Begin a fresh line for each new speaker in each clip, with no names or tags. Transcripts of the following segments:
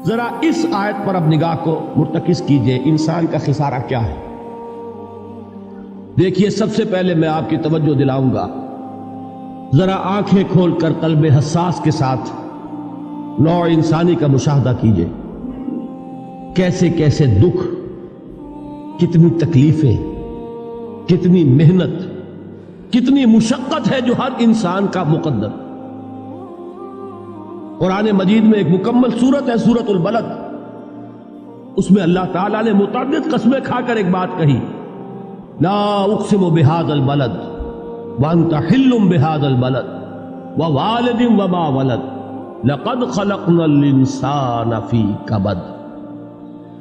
ذرا اس آیت پر اب نگاہ کو مرتکز کیجئے، انسان کا خسارہ کیا ہے؟ دیکھیے، سب سے پہلے میں آپ کی توجہ دلاؤں گا، ذرا آنکھیں کھول کر قلب حساس کے ساتھ نوع انسانی کا مشاہدہ کیجئے، کیسے کیسے دکھ، کتنی تکلیفیں، کتنی محنت، کتنی مشقت ہے جو ہر انسان کا مقدر۔ قرآن مجید میں ایک مکمل سورت ہے، سورت البلد، اس میں اللہ تعالیٰ نے متعدد قسمیں کھا کر ایک بات کہی، لا اقسم بہذا البلد وانت حل بہذا البلد ووالد وما ولد لقد خلقنا الانسان فی کبد۔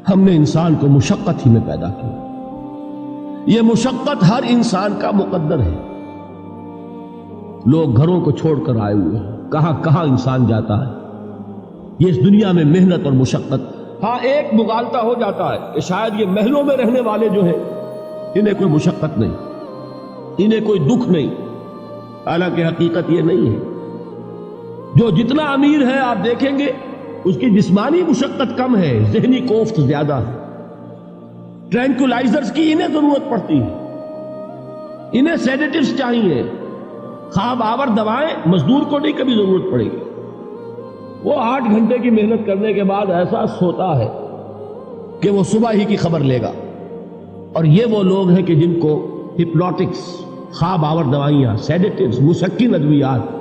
ہم نے انسان کو مشقت ہی میں پیدا کیا، یہ مشقت ہر انسان کا مقدر ہے۔ لوگ گھروں کو چھوڑ کر آئے ہوئے ہیں، کہاں کہاں انسان جاتا ہے، یہ اس دنیا میں محنت اور مشقت۔ ہاں، ایک مغالطہ ہو جاتا ہے کہ شاید یہ محلوں میں رہنے والے جو ہیں انہیں کوئی مشقت نہیں، انہیں کوئی دکھ نہیں، حالانکہ حقیقت یہ نہیں ہے۔ جو جتنا امیر ہے آپ دیکھیں گے اس کی جسمانی مشقت کم ہے، ذہنی کوفت زیادہ ہے۔ ٹرینکولائزرز کی انہیں ضرورت پڑتی ہے، انہیں سیڈیٹیوز چاہیے، خواب آور دوائیں مزدور کو نہیں کبھی ضرورت پڑے گی۔ وہ 8 گھنٹے کی محنت کرنے کے بعد ایسا سوتا ہے کہ وہ صبح ہی کی خبر لے گا۔ اور یہ وہ لوگ ہیں کہ جن کو ہپنوٹکس، خواب آور دوائیاں، سیڈیٹیوز، مسکن ادویات،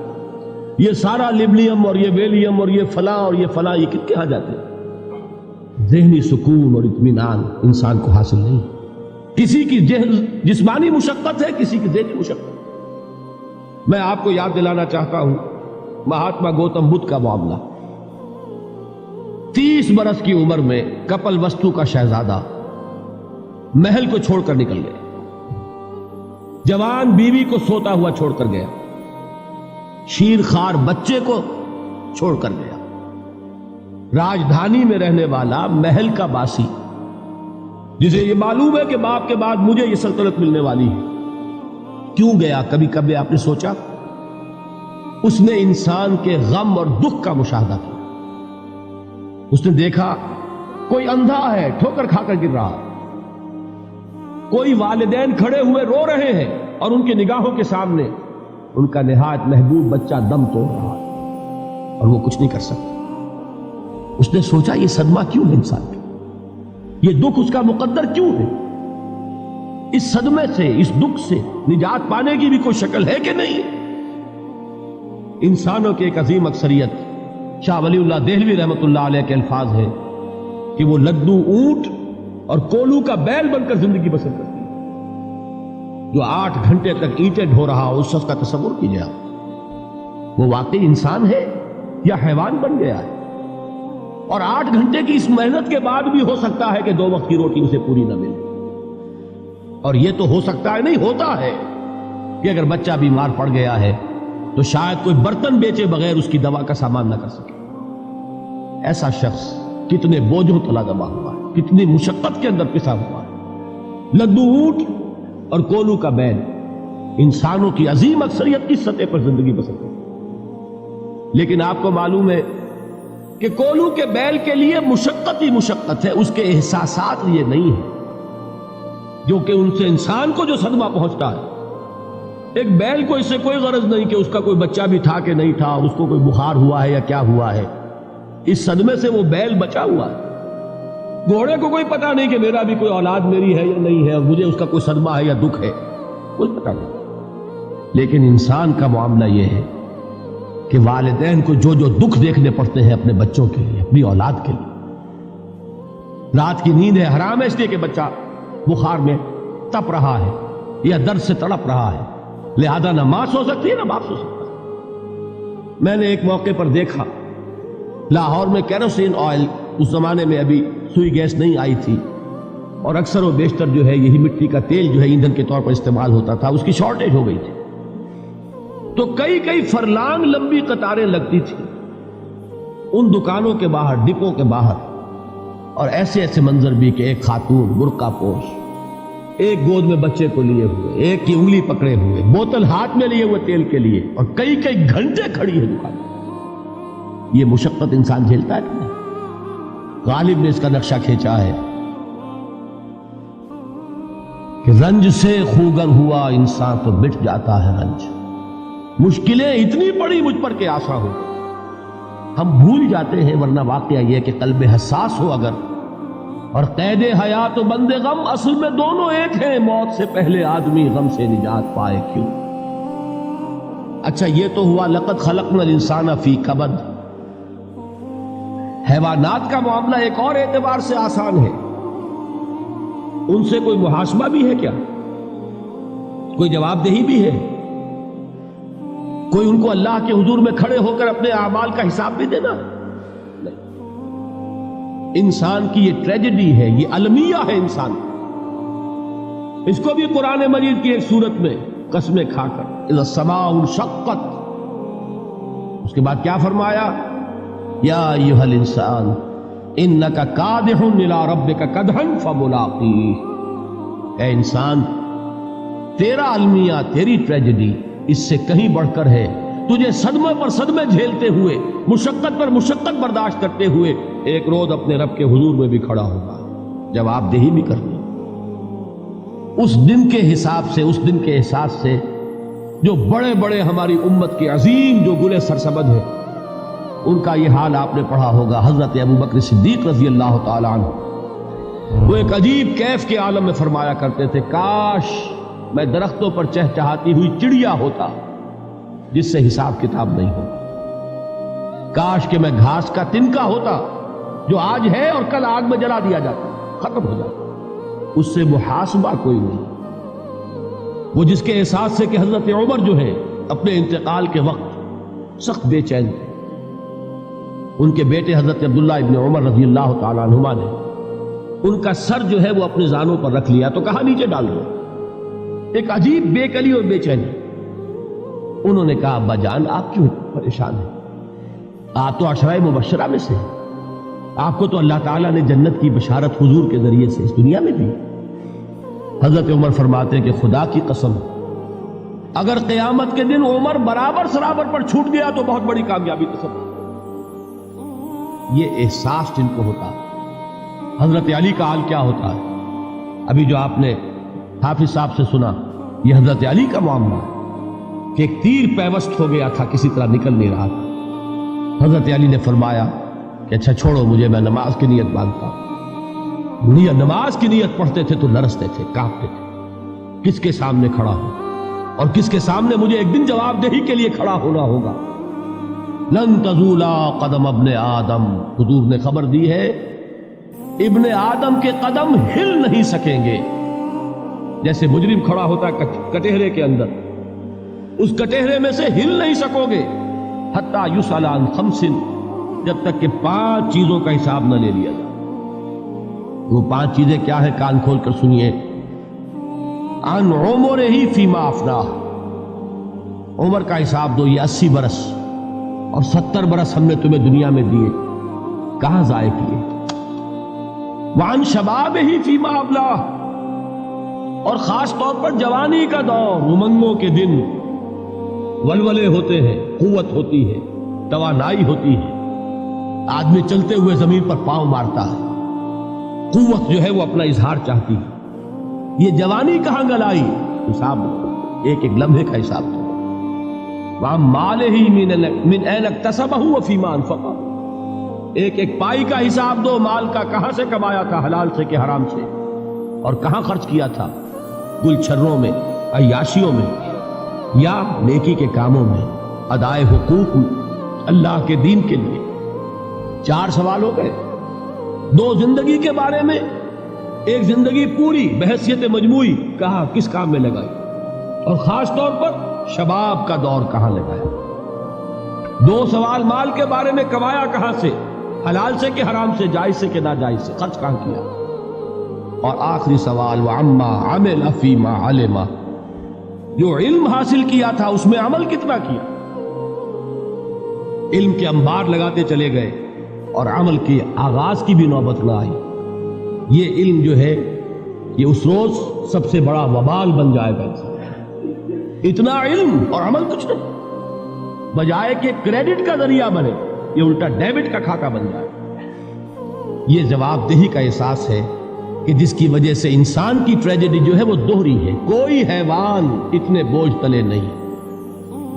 یہ سارا لیبلیم اور یہ ویلیم اور یہ فلاں اور یہ فلاں، یہ کت کے ہاں جاتے ہیں؟ ذہنی سکون اور اطمینان انسان کو حاصل نہیں۔ کسی کی جسمانی مشقت ہے، کسی کی ذہنی مشقت۔ میں آپ کو یاد دلانا چاہتا ہوں مہاتما گوتم بدھ کا معاملہ۔ 30 برس کی عمر میں کپل وستو کا شہزادہ محل کو چھوڑ کر نکل گیا، جوان بیوی کو سوتا ہوا چھوڑ کر گیا، شیر خوار بچے کو چھوڑ کر گیا۔ راجدھانی میں رہنے والا محل کا باسی، جسے یہ معلوم ہے کہ باپ کے بعد مجھے یہ سلطنت ملنے والی ہے، کیوں گیا؟ کبھی کبھی آپ نے سوچا؟ اس نے انسان کے غم اور دکھ کا مشاہدہ کیا۔ اس نے دیکھا کوئی اندھا ہے، ٹھوکر کھا کر گر رہا ہے، کوئی والدین کھڑے ہوئے رو رہے ہیں اور ان کی نگاہوں کے سامنے ان کا نہایت محبوب بچہ دم توڑ رہا ہے اور وہ کچھ نہیں کر سکتا۔ اس نے سوچا یہ صدمہ کیوں ہے انسان کا، یہ دکھ اس کا مقدر کیوں ہے؟ اس صدمے سے، اس دکھ سے نجات پانے کی بھی کوئی شکل ہے کہ نہیں؟ انسانوں کی ایک عظیم اکثریت، شاہ ولی اللہ دہلوی رحمۃ اللہ علیہ کے الفاظ ہیں کہ وہ لدو اونٹ اور کولو کا بیل بن کر زندگی بسر کرتی ہے۔ جو 8 گھنٹے تک اینٹیں ڈھو رہا ہو، اس شخص کا تصور کیجیے آپ، وہ واقعی انسان ہے یا حیوان بن گیا ہے؟ اور 8 گھنٹے کی اس محنت کے بعد بھی ہو سکتا ہے کہ 2 وقت کی روٹی اسے پوری نہ ملے۔ اور یہ تو ہو سکتا ہے، نہیں ہوتا ہے کہ اگر بچہ بیمار پڑ گیا ہے تو شاید کوئی برتن بیچے بغیر اس کی دوا کا سامان نہ کر سکے۔ ایسا شخص کتنے بوجھوں تلا دبا ہوا ہے، کتنی مشقت کے اندر پسا ہوا ہے۔ لدو اونٹ اور کولو کا بیل، انسانوں کی عظیم اکثریت کی سطح پر زندگی بسر کرتی ہے۔ لیکن آپ کو معلوم ہے کہ کولو کے بیل کے لیے مشقت ہی مشقت ہے، اس کے احساسات یہ نہیں ہے جو کہ ان سے انسان کو جو صدمہ پہنچتا ہے۔ ایک بیل کو اس سے کوئی غرض نہیں کہ اس کا کوئی بچہ بھی تھا کہ نہیں تھا، اس کو کوئی بخار ہوا ہے یا کیا ہوا ہے، اس صدمے سے وہ بیل بچا ہوا ہے۔ گھوڑے کو کوئی پتہ نہیں کہ میرا بھی کوئی اولاد میری ہے یا نہیں ہے، اور مجھے اس کا کوئی صدمہ ہے یا دکھ ہے، کوئی پتہ نہیں۔ لیکن انسان کا معاملہ یہ ہے کہ والدین کو جو جو دکھ دیکھنے پڑتے ہیں اپنے بچوں کے لیے، اپنی اولاد کے لیے۔ رات کی نیند ہے حرام ہے اس لیے کہ بچہ بخار میں تپ رہا ہے یا درد سے تڑپ رہا ہے، لہذا نہ ماں سو سکتی ہے نہ باپ سو سکتا ہے۔ میں نے ایک موقع پر دیکھا، لاہور میں کیروسین آئل، اس زمانے میں ابھی سوئی گیس نہیں آئی تھی، اور اکثر و بیشتر جو ہے یہی مٹی کا تیل جو ہے ایندھن کے طور پر استعمال ہوتا تھا، اس کی شارٹیج ہو گئی تھی۔ تو کئی فرلانگ لمبی قطاریں لگتی تھی ان دکانوں کے باہر، ڈپوں کے باہر، اور ایسے ایسے منظر بھی کہ ایک خاتون برقع پوش، ایک گود میں بچے کو لیے ہوئے، ایک کی انگلی پکڑے ہوئے، بوتل ہاتھ میں لیے ہوئے تیل کے لیے، اور کئی گھنٹے کھڑی ہے دکان۔ یہ مشقت انسان جھیلتا ہے کہ نہیں؟ غالب نے اس کا نقشہ کھینچا ہے کہ رنج سے خوگر ہوا انسان تو مٹ جاتا ہے رنج. مشکلیں اتنی بڑی مجھ پر کہ آسان ہو ہم بھول جاتے ہیں، ورنہ واقعہ یہ کہ قلب حساس ہو اگر اور قید حیات و بند غم اصل میں دونوں ایک ہیں. موت سے پہلے آدمی غم سے نجات پائے کیوں. اچھا یہ تو ہوا لقد خلقنا الانسان فی کبد. حیوانات کا معاملہ ایک اور اعتبار سے آسان ہے. ان سے کوئی محاسبہ بھی ہے کیا؟ کوئی جواب دہی بھی ہے؟ کوئی ان کو اللہ کے حضور میں کھڑے ہو کر اپنے اعمال کا حساب بھی دینا؟ نہیں. انسان کی یہ ٹریجڈی ہے، یہ المیہ ہے انسان. اس کو بھی قرآن مجید کی ایک سورت میں قسمیں کھا کر اذا السماء انشقت، اس کے بعد کیا فرمایا؟ یا ایھا الانسان انک کادح الی ربک کدحا فملاقیہ. اے انسان تیرا المیہ، تیری ٹریجڈی اس سے کہیں بڑھ کر ہے. تجھے صدمے پر صدمے جھیلتے ہوئے، مشقت پر مشقت برداشت کرتے ہوئے ایک روز اپنے رب کے حضور میں بھی کھڑا ہوگا، جواب دہی بھی کرنی. اس دن کے حساب سے، اس دن کے احساس سے جو بڑے بڑے ہماری امت کے عظیم جو گلے سرسبد ہیں، ان کا یہ حال آپ نے پڑھا ہوگا. حضرت ابوبکر صدیق رضی اللہ تعالیٰ عنہ وہ ایک عجیب کیف کے عالم میں فرمایا کرتے تھے، کاش میں درختوں پر چہچہاتی ہوئی چڑیا ہوتا جس سے حساب کتاب نہیں ہوتا. کاش کہ میں گھاس کا تنکا ہوتا جو آج ہے اور کل آگ میں جلا دیا جاتا، ختم ہو جاتا، اس سے محاسبہ کوئی نہیں. وہ جس کے احساس سے کہ حضرت عمر جو ہے اپنے انتقال کے وقت سخت بے چین تھے. ان کے بیٹے حضرت عبداللہ ابن عمر رضی اللہ تعالیٰ عنہما نے ان کا سر جو ہے وہ اپنے زانوں پر رکھ لیا تو کہا نیچے ڈال دو. ایک عجیب بے کلی اور بے چینی. انہوں نے کہا ابا جان آپ کیوں پریشان ہیں؟ آپ تو عشرہ مبشرہ میں سے، آپ کو تو اللہ تعالیٰ نے جنت کی بشارت حضور کے ذریعے سے اس دنیا میں دی. حضرت عمر فرماتے ہیں کہ خدا کی قسم اگر قیامت کے دن عمر برابر سرابر پر چھوٹ گیا تو بہت بڑی کامیابی تصور. یہ احساس جن کو ہوتا، حضرت علی کا حال کیا ہوتا ہے؟ ابھی جو آپ نے حافظ صاحب سے سنا یہ حضرت علی کا معاملہ کہ ایک تیر پیوست ہو گیا تھا، کسی طرح نکل نہیں رہا تھا. حضرت علی نے فرمایا کہ اچھا چھوڑو مجھے، میں نماز کی نیت باندھتا ہوں. نماز کی نیت پڑھتے تھے تو لرزتے تھے، کانپتے تھے. کس کے سامنے کھڑا ہوں اور کس کے سامنے مجھے ایک دن جواب دہی کے لیے کھڑا ہونا ہوگا. لن تزولا قدم ابن آدم، حضور نے خبر دی ہے ابن آدم کے قدم ہل نہیں سکیں گے. جیسے مجرم کھڑا ہوتا ہے کٹہرے کے اندر، اس کٹہرے میں سے ہل نہیں سکو گے حتی یسأل عن خمس، جب تک کہ 5 چیزوں کا حساب نہ لے لیا جائے. وہ 5 چیزیں کیا ہے؟ کان کھول کر سنیے. عن عمرہ فیما افناہ، عمر کا حساب دو. یہ 80 برس اور 70 برس ہم نے تمہیں دنیا میں دیے، کہاں ضائع کیے. وعن شبابہ فیما ابلاہ، اور خاص طور پر جوانی کا دور، امنگوں کے دن، ولولے ہوتے ہیں، قوت ہوتی ہے، توانائی ہوتی ہے، آدمی چلتے ہوئے زمین پر پاؤں مارتا ہے، قوت جو ہے وہ اپنا اظہار چاہتی ہے. یہ جوانی کہاں گلائی؟ حساب ایک ایک لمحے کا حساب تھا. وہاں مالہ من این اکتسبہ وفیما انفقہ، ایک ایک پائی کا حساب دو. مال کا کہاں سے کمایا تھا، حلال سے کہ حرام سے، اور کہاں خرچ کیا تھا، گل چھروں میں، عیاشیوں میں، یا نیکی کے کاموں میں، ادائے حقوق اللہ کے دین کے لیے. 4 سوال ہو گئے. 2 زندگی کے بارے میں، ایک زندگی پوری بحیثیت مجموعی کہاں کس کام میں لگائی، اور خاص طور پر شباب کا دور کہاں لگایا. 2 سوال مال کے بارے میں، کمایا کہاں سے، حلال سے کہ حرام سے، جائز سے کہ ناجائز سے، خرچ کہاں کیا. اور آخری سوال وعما عمل فیما علم، جو علم حاصل کیا تھا اس میں عمل کتنا کیا. علم کے انبار لگاتے چلے گئے اور عمل کے آغاز کی بھی نوبت نہ آئی. یہ علم جو ہے یہ اس روز سب سے بڑا وبال بن جائے گا. اتنا علم اور عمل کچھ نہیں، بجائے کہ کریڈٹ کا ذریعہ بنے یہ الٹا ڈیبٹ کا کھاتا بن جائے. یہ جواب دہی کا احساس ہے کہ جس کی وجہ سے انسان کی ٹریجڈی جو ہے وہ دوہری ہے. کوئی حیوان اتنے بوجھ تلے نہیں.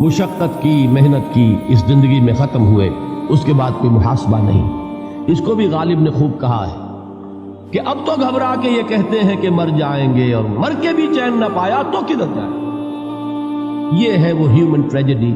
مشقت کی، محنت کی، اس زندگی میں ختم ہوئے، اس کے بعد کوئی محاسبہ نہیں. اس کو بھی غالب نے خوب کہا ہے کہ اب تو گھبرا کے یہ کہتے ہیں کہ مر جائیں گے، اور مر کے بھی چین نہ پایا تو کدھر جائیں. یہ ہے وہ ہیومن ٹریجڈی